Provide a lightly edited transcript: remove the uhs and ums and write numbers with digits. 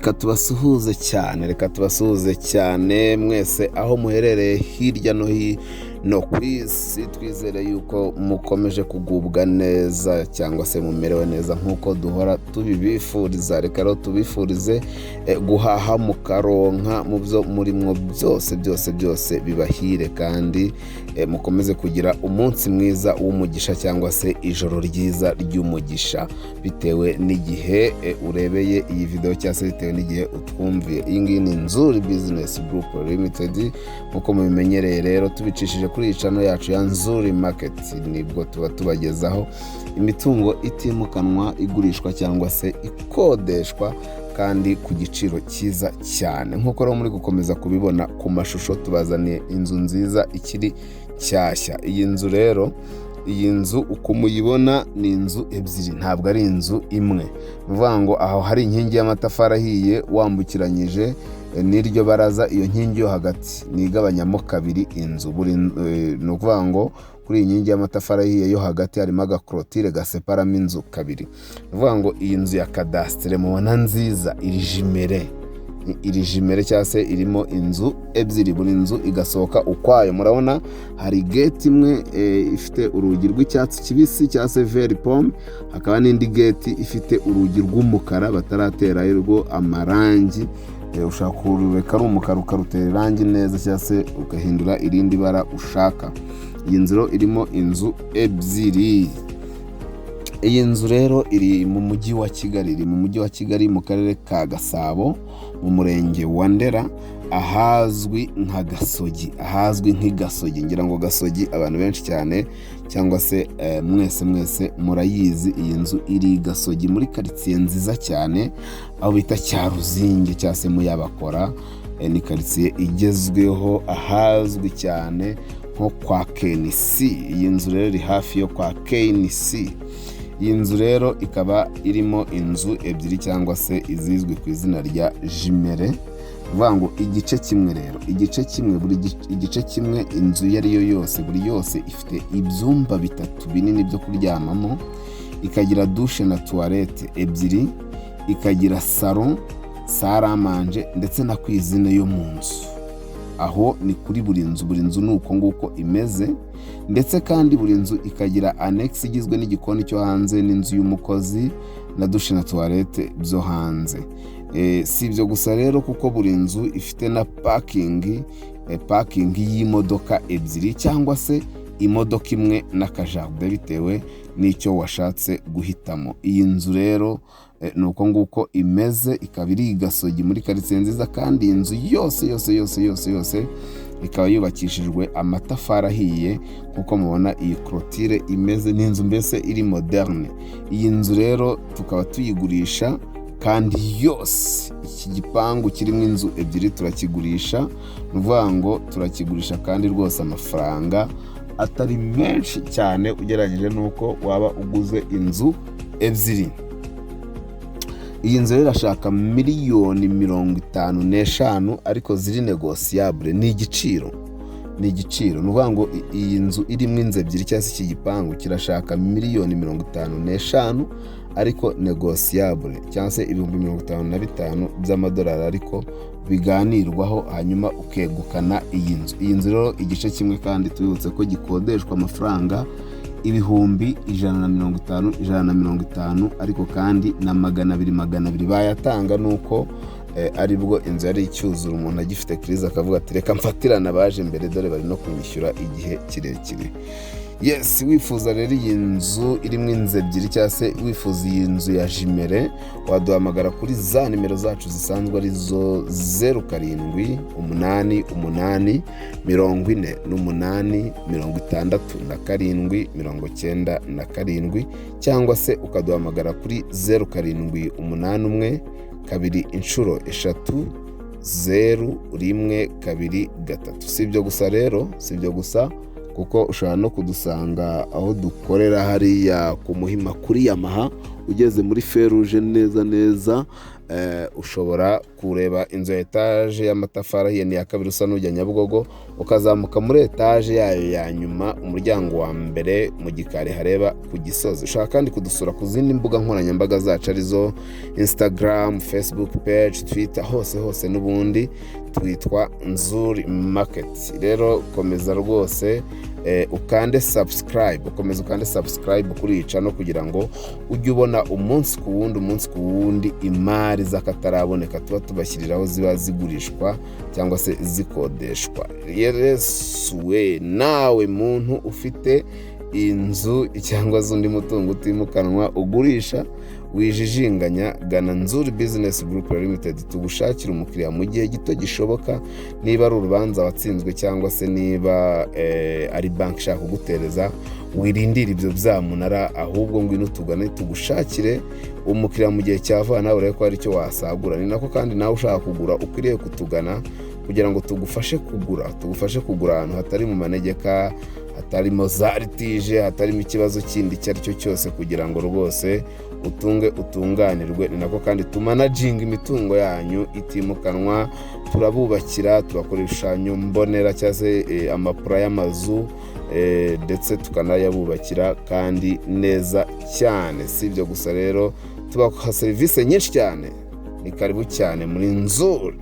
reka tubasuhuze cyane mwese aho muherereye hirya no hino ku isi. Twizere yuko mukomeje kugubwa neza cyangwa se mumerewe neza nk'uko duhora tubibifuriza. Reka rero tubifurize guhaha mukaronka mu byo murimwo byose bibahire, kandi mukomeze kugira umunsi mwiza w'umugisha cyangwa se ijoro ryiza ry'umugisha, bitewe n'igihe urebeye iyi video cyangwa se bitewe n'igihe utwumviye. Iyi ngiyi ni NZU Business Group Limited, nk'uko mubimenyereye rero tubicishije kuri iyi channel yacu ya NZU Market. Nibwo tuba tubagezaho imitungo itimukanwa igurishwa cyangwa se ikodeshwa kandi ku giciro cyiza cyane. Nk'uko rero muri gukomeza kubibona ku mashusho, tubazaniye inzu nziza ikiri nshyashya. Iyi nzu uko muyibona ni inzu ebyiri, ntabwo ari inzu imwe. Bivuga ngo aho hari inkingi y'amatafari ahiye wambukiranyije n'iryo baraza, iyo nkingi yo hagati ni igabanyamo kabiri inzu. Ni ukuvuga ngo kuri iyi nkingi y'amatafari ahiye yo hagati harimo agakorotire gaseparamo inzu kabiri. Bivuga ngo iyi nzu ya kadasitire mubona nziza iri jimere cyangwa se irimo inzu ebyiri, buri nzu igasohoka ukwayo. Murabona hari gate imwe ifite urugi rw'icyatsi kibisi cyangwa se vert pomme, hakaba n'indi gate ifite urugi rw'umukara bataratera rwo amarangi. Ushaka kurubeka ari umukara ukarutera irangi neza cyangwa se ugahindura irindi bara ushaka. Iyi nzu rero irimo inzu ebyiri. Iyi nzu rero iri mu mujyi wa Kigali, mu karere ka Gasabo, mu murenge wa Ndera, ahazwi nk'iGasogi. Ngira ngo Gasogi abantu benshi cyane cyangwa se mwese murayizi. Iyi nzu iri Gasogi muri quartier nziza cyane aho bita Cyaruzinge cyangwa se Muyabakora. Ni quartier igezweho ahazwi cyane nko kwa KNC. Iyi nzu rero iri hafi yo kwa KNC. Iyi nzu rero ikaba irimo inzu ebyiri cyangwa se izizwi ku izina rya jimere. Bivuga ngo igice kimwe inzu iyo ari yo yose, buri yose ifite ibyumba bitatu binini byo kuryamamo, ikagira douche na toilette ebyiri, ikagira salon, salle à manger ndetse na cuisine yo mu nzu. Aho ni kuri buri nzu ni uko nguko imeze, ndetse kandi buri nzu ikagira annex igizwe n'igikoni cyo hanze n'inzu y'umukozi na douche na toilette byo hanze. Si ibyo gusa rero, kuko buri nzu ifite na parking y'imodoka ebyiri cyangwa se imodoka imwe n'akajardin bitewe n'icyo washatse guhitamo. Iyi nzu rero ni uko nguko imeze, ikaba iri Gasogi muri quartier nziza, kandi iyi nzu yose ikaba yubakishijwe amatafari ahiye. Kuko mubona iyi clôture imeze n'inzu mbese iri moderne. Iyi nzu rero tukaba tuyigurisha, kandi yose iki gipangu kirimo inzu ebyiri turakigurisha. Nuvuga ngo turakigurisha kandi rwose amafaranga atari menshi cyane ugereranyije nuko waba uguze inzu ebyiri. Iyi nzu rero irashaka miliyoni 55, ariko ziri negotiable. Ni igiciro. Nuvuga ngo iyi nzu irimo inzu ebyiri cyangwa se iki gipangu kirashaka miliyoni 55, ariko negotiable cyangwa se ibihumbi 55 by'amadolari, ariko biganirwaho hanyuma ukegukana iyi nzu. Iyi nzu rero igice kimwe kandi tubibutse ko gikodeshwa amafaranga ibihumbi 150, ariko kandi na 200 bayatanga. Nuko aribwo inzu yari icyuzura, umuntu agifite crise akavuga ati reka mfatirana baje mbere, dore bari no kunyishyura igihe kirekire. Yes, wifuza rero iyi nzu irimo inzu ebyiri cyangwa se wifuza iyi nzu ya jimere, waduhamagara kuri za nimero zacu zisanzwe arizo 0788486797, cyangwa se ukaduhamagara kuri 0781 kabiri inshuro 3 0 1 2 3. Si ibyo gusa, kuko ushobora no kudusanga aho dukorera hariya ku Muhima kuri Yamaha, ugeze muri Feruje neza ushobora kureba inzu ya etaje y'amatafari ahiye ni ya kabiri usa n'ujya Nyabugogo, ukazamuka muri etaje yayo ya nyuma umuryango wa mbere mu gikari hareba ku Gisozi. Ushaka kandi kudusura ku zindi mbuga nkoranyambaga zacu arizo Instagram, Facebook page, Twitter, hose n'ubundi twitwa Nzuri Market. Rero komeza rwose ukande subscribe, kuri iyi channel kugira ngo ujye ubona umunsi ku wundi imari z'akataraboneka tuba tubashyiriraho ziba zigurishwa cyangwa se zikodeshwa. Yesuwe, nawe muntu ufite inzu cyangwa undi mutungo utimukanwa ugurisha, wijijinganya, gana Nzuri Business Group Limited tugushakira umukiriya mu gihe gito gishoboka. Niba ari urubanza watsinzwe cyangwa se niba ari bank ishaka kugutereza, wirindira ibyo byamunara, ahubwo ngwino tugane tugushakire umukiriya mu gihe cyava, nawe urebe ko hari icyo wasagura. Ni nako kandi nawe ushaka kugura ukwiriye kutugana kugira ngo tugufashe kugura ahantu hatari mu manegeka, hatarimo za litije, hatarimo ikibazo kindi icyo ari cyo cyose, kugira ngo rwose utunganirwe. Ni nako kandi tumanajinga imitungo yanyu itimukanwa, turabubakira, turakora ibishushanyo mbonera cyangwa se amapura y'amazu, ndetse tukanayabubakira kandi neza cyane. Si ibyo gusa rero tubaha serivisi nyinshi cyane. Ni karibu cyane muri Nzuri.